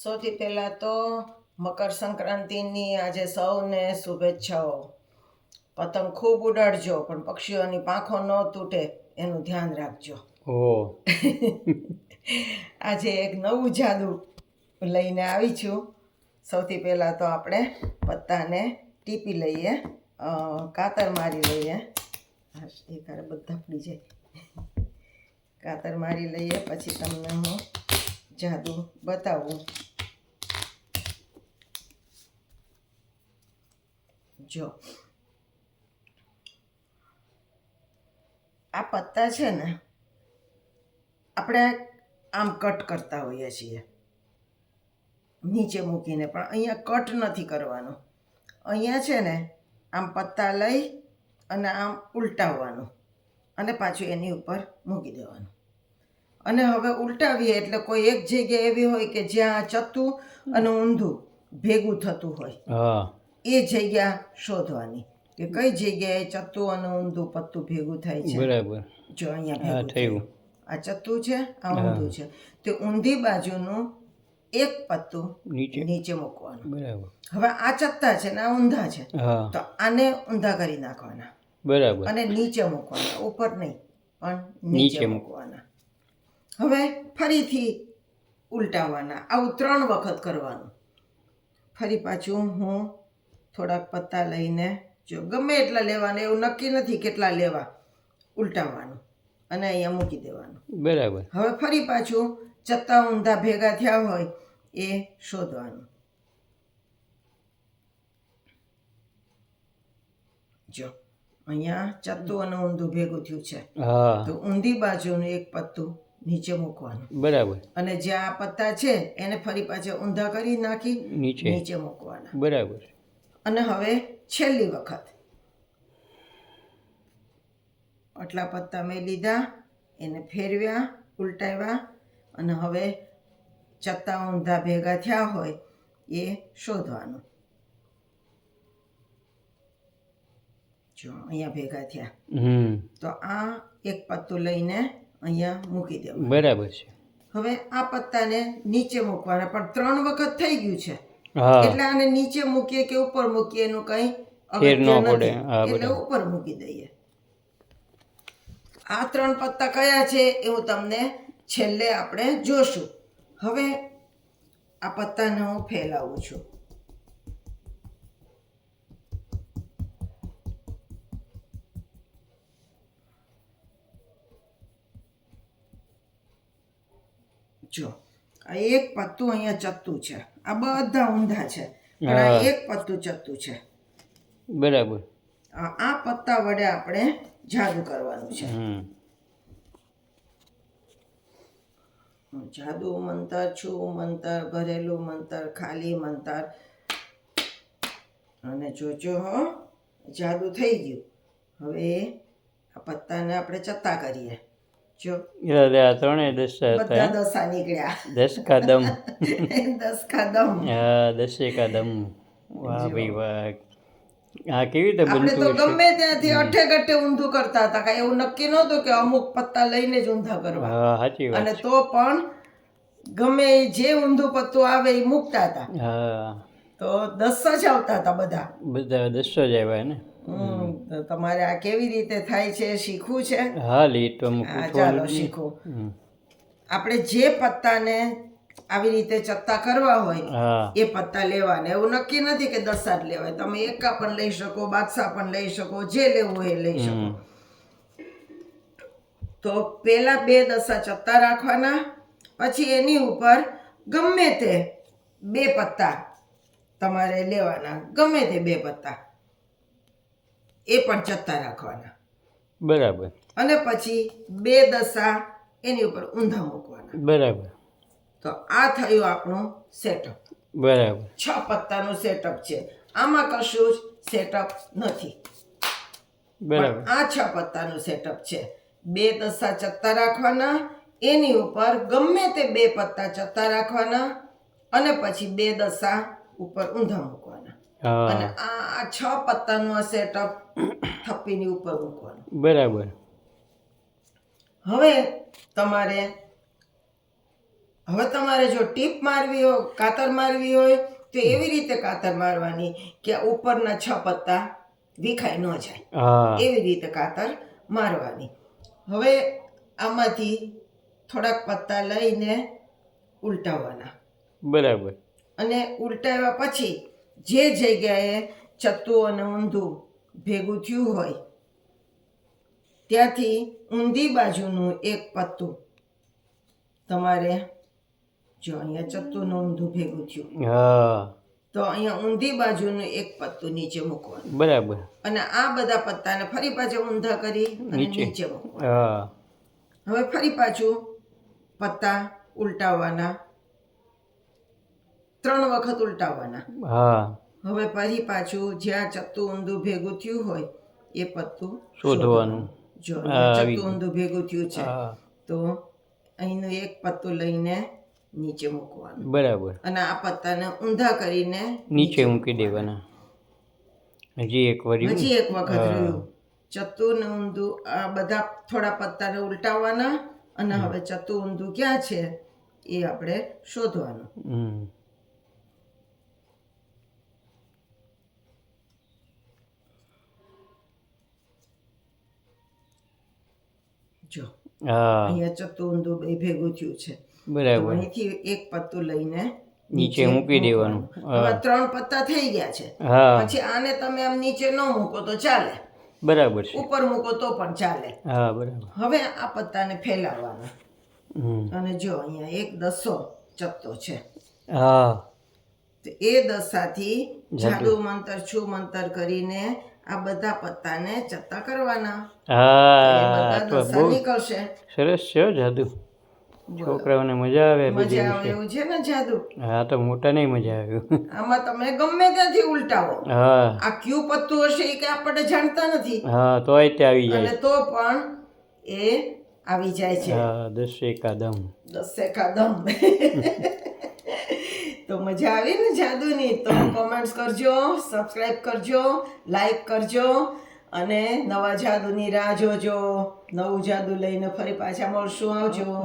સૌથી પહેલાં તો મકર સંક્રાંતિની આજે સૌને શુભેચ્છાઓ. પતંગ ખૂબ ઉડાડજો, પણ પક્ષીઓની પાંખો ન તૂટે એનું ધ્યાન રાખજો. આજે એક નવું જાદુ લઈને આવી છું. સૌથી પહેલાં તો આપણે પત્તાને ટીપી લઈએ, કાતર મારી લઈએ. એક હારે બધા પડી જાય. કાતર મારી લઈએ, પછી તમને હું જાદુ બતાવું. જો આ પત્તા છે ને, આપણે આમ કટ કરતા હોઈએ છીએ નીચે મૂકીને, પણ અહીંયા કટ નથી કરવાનું. અહીંયા છે ને આમ પત્તા લઈ અને આમ ઉલટાવવાનું અને પાછું એની ઉપર મૂકી દેવાનું. અને હવે ઉલટાવીએ એટલે કોઈ એક જગ્યા એવી હોય કે જ્યાં ચત્તું અને ઊંધું ભેગું થતું હોય, એ જગ્યા શોધવાની કે કઈ જગ્યાએ ચત્તું અને ઊંધું પત્તું ભેગું થાય છે. બરાબર. જો અહીંયા થયું, આ ચત્તું છે, આ ઊંધું છે, તે ઊંધી બાજુનું એક પત્તું નીચે મૂકવાનું. બરાબર. હવે આ ચત્તા છે ને આ ઊંધા છે, તો આને ઊંધા કરી નાખવાના. બરાબર. અને નીચે મૂકવાના, ઉપર નહીં પણ નીચે મૂકવાના. હવે ફરીથી ઉલટાવવાના. આવું 3 વખત કરવાનું. ફરી પાછું હું થોડાક પત્તા લઈને, જો ગમે એટલા લેવાના, એવું નક્કી નથી કેટલા લેવા, ઉલટાવવાનું અને અહીંયા મૂકી દેવાનું. બરાબર. હવે ફરી પાછું ચત્તા ઊંધા ભેગા થયા હોય એ શોધવાનું. જો અહીંયા ચત્તું અને ઊંધું ભેગું થયું છે, તો ઊંધી બાજુનું એક પત્તું નીચે મૂકવાનું. બરાબર. અને જે આ પત્તા છે એને ફરી પાછા ઊંધા કરી નાખી નીચે મૂકવાના. બરાબર. અને હવે છેલ્લી વખત આટલા પત્તા મેં લીધા, એને ફેરવ્યા, ઉલટાવ્યા, અને હવે ચત્તા ઊંધા ભેગા થયા હોય એ શોધવાનું. જો અહીંયા ભેગા થયા, તો આ એક પત્તું લઈને અહીંયા મૂકી દેવાનું. બરાબર છે. હવે આ પત્તાને નીચે મૂકવાના, પણ 3 વખત થઈ ગયું છે એટલે આને નીચે મૂકીએ કે ઉપર મૂકીએ એનું કઈ અગત્ય નથી, એટલે ઉપર મૂકી દઈએ. આ 3 પત્તા કયા છે એ હું તમને છેલ્લે આપણે જોશું. હવે આ પત્તાને હું ફેલાવું છું. જો આ એક પત્તું અહીંયા ચત્તું છે, આ બધા ઊંધા છે, પણ આ એક પત્તું ચત્તું છે. બરાબર. આ પત્તા વડે આપણે જાદુ કરવાનું છે. જાદુ મંતર, છું મંતર, ભરેલું મંતર, ખાલી મંતર. અને જોજો હો, જાદુ થઈ ગયું. હવે આ પત્તાને આપણે ચત્તા કરીએ. જો ત્રણેય દશા બધા દશા નીકળ્યા. 10 કા દમ. 10 કા દમ. 10 કા દમ. વાહ ભાઈ વાહ. આ કેવી રીતે બનતું? આપણે તો ગમે ત્યાંથી અઠે ગઠે ઊંધું કરતા હતા, કાંઈ એવું નક્કી નહોતું કે અમુક પત્તા લઈને જ ઊંધા કરવા. સાચી વાત. અને તો પણ ગમે જે ઊંધું પત્તું આવે એ મૂકતા હતા. તો 10 જ આવતા હતા. બધા 10 જ આવ્યા ને. તમારે આ કેવી રીતે થાય છે શીખવું છે? ચાલો શીખો. આપણે જે પત્તાને આવી રીતે ચત્તા કરવા હોય એ પત્તા લેવાના. એવું નક્કી નથી કે 10 જ લેવાય. તમે એકા પણ લઈ શકો, બાદશાહ પણ લઈ શકો, જે લેવું હોય એ લઈ શકો. તો પેલા 2 દશા ચત્તા રાખવાના, પછી એની ઉપર ગમે તે 2 પત્તા તમારે લેવાના, ગમે તે 2 પત્તા એ પણ ચત્તા રાખવાના. બરાબર. અને પછી 2 દશા એની ઉપર ઊંધા મૂકવાના. બરાબર. તો આ થયું આપણું સેટઅપ. બરાબર. 6 પત્તાનું સેટઅપ છે. આમાં કશું જ સેટઅપ નથી. બરાબર. આ 6 પત્તાનું સેટઅપ છે. 2 દશા ચત્તા રાખવાના, એની ઉપર ગમે તે 2 પત્તા ચત્તા રાખવાના, અને પછી 2 દશા ઉપર ઊંધા મૂકવાના. અને આ 6 પત્તાનું આ સેટઅપ થપ્પીની ઉપર મૂકવાનું. બરાબર. હવે તમારે હવે તમારે જો ટીપ મારવી હોય, કાતર મારવી હોય તો એવી રીતે કાતર મારવાની કે ઉપરના 6 પત્તા વિખાઈ ન જાય, હા એવી રીતે કાતર મારવાની. હવે આમાંથી થોડાક પત્તા લઈને ઉલટાવવાના, બરાબર. અને ઉલટાવ્યા પછી જે જગ્યાએ ચત્તું અને ઊંધું ભેગું થયું હોય ત્યાંથી ઊંધી બાજુનું એક પત્તું તમારે, જો અહીંયા ચત્તું ને ઊંધું ભેગું થયું હા તો અહીંયા ઊંધી બાજુનું એક પત્તું નીચે મૂકવાનું, બરાબર. અને આ બધા પત્તાને ફરી પાછા ઊંધા કરી અને નીચે મૂકવાના. હા હવે ફરી પાછું પત્તા ઉલટાવવાના, 3 વખત ઉલટાવવાના. હા હવે ફરી પાછું જ્યાં ચત્તું ઊંધું ભેગું થયું હોય એ પત્તું શોધવાનું. જો હા, અહીંયા આવી ચત્તું ઊંધું ભેગું થયું છે હા તો અહીંનું એક પત્તું લઈને નીચે મૂકવાનું, બરાબર. અને આ પત્તાને ઊંધા કરીને નીચે મૂકી દેવાના. હજી એક વાર હજી એક વખત રહ્યું ચત્તું ને ઊંધું, આ બધા થોડા પત્તાને ઉલટાવવાના, અને હવે ચત્તું ઊંધું ક્યાં છે એ આપણે શોધવાનું. જો હા અહીંયા ચત્તું ઊંધું બે ભેગું થયું છે, તો બરાબર. અહીંથી એક પત્તું લઈને નીચે મૂકી દેવાનું. હવે 3 પત્તા થઈ ગયા છે. હા પછી આને તમે આમ નીચે ન મૂકો તો ચાલે, બરાબર છે. ઉપર મૂકો તો પણ ચાલે. હા બરાબર. હવે આ પત્તાને ફેલાવવાના, હમ. અને જો અહીંયા એક દસો ચત્તો છે, હા તો એ દસાથી જાદુ મંતર છું મંતર કરીને આ બધા પત્તાને ચત્તા કરવાના, એ હા બધા તો દસા બહુ નીકળશે. સરસ છે હો જાદુ. છોકરાઓને મજા આવે બધી મજા આવે વિશે. એવું છે ને જાદુ. હા તો મોટા નહીં મજા આવ્યું. આમાં તમે ગમે ત્યાંથી ઉલટાવો, હા આ ક્યુ પત્તું હશે એ કે આપણે જાણતા નથી, હા તોય તે આવી અને જાય. તો પણ એ આવી જાય છે. હા 10 એકાદમ. 10 એકાદમ. તો મજા આવી ને જાદુની? તો કોમેન્ટ્સ કરજો, સબસ્ક્રાઇબ કરજો, લાઈક કરજો, અને નવા જાદુની રાહ જોજો. નવું જાદુ લઈને ફરી પાછા મળશું. આવજો.